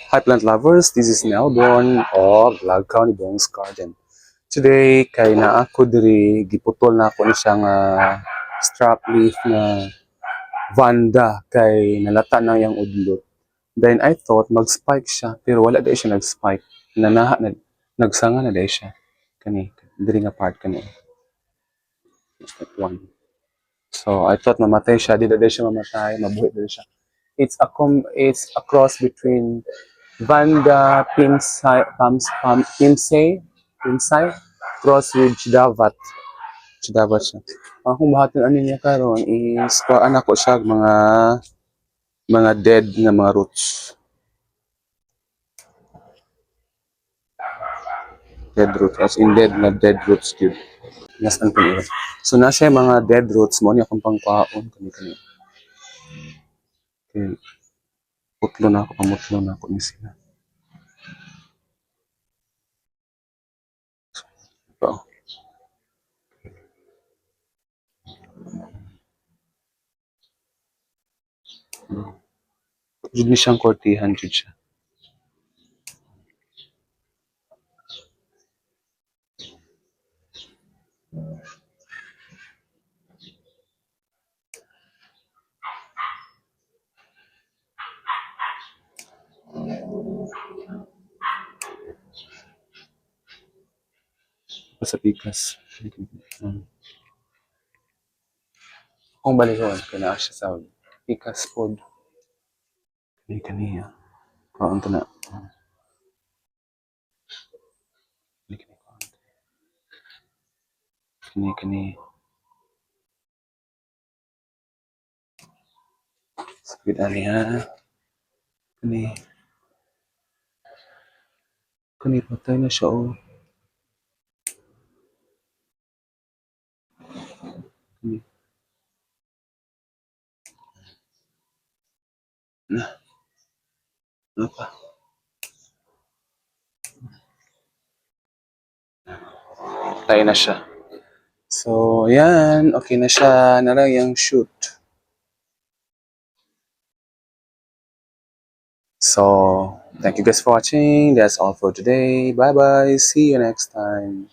Hi plant lovers, this is Melbourne o Vlog County Bongs Garden. Today kay naa ko diri giputol na ako ni siyang strap leaf na vanda kay nalata na yang udlot. Then I thought mag-spike siya pero wala dai siya nag-spike. Nagsanga na dai siya. Kani diri nga part kani. Step 1. So I thought mamatay siya, di dai siya mamatay, mabuhi dai siya. It's a cross between Vanda Pinsay cross with Chidavat. Chidavat siya. Ang buhaton ani niya karon is kuan ako siya mga dead nga mga roots. Dead roots as in dead roots gyud. Yes, ang kuno. So na siya mga dead roots mo ni akong pangpaon kani. Okay. Pamutlo na ako ni sila. Ito. Jud ni siyang kortihan jud siya. Sa pikas. Kung balihon kana siya sa pikas pod. Kaniya. Kaon to na. Kani. Sakit ani ha. Kani patay na siya oh. Kani. Apa? Patay na siya. So, yan. Okay na siya. Nalang yung shoot. So, thank you guys for watching. That's all for today. Bye-bye. See you next time.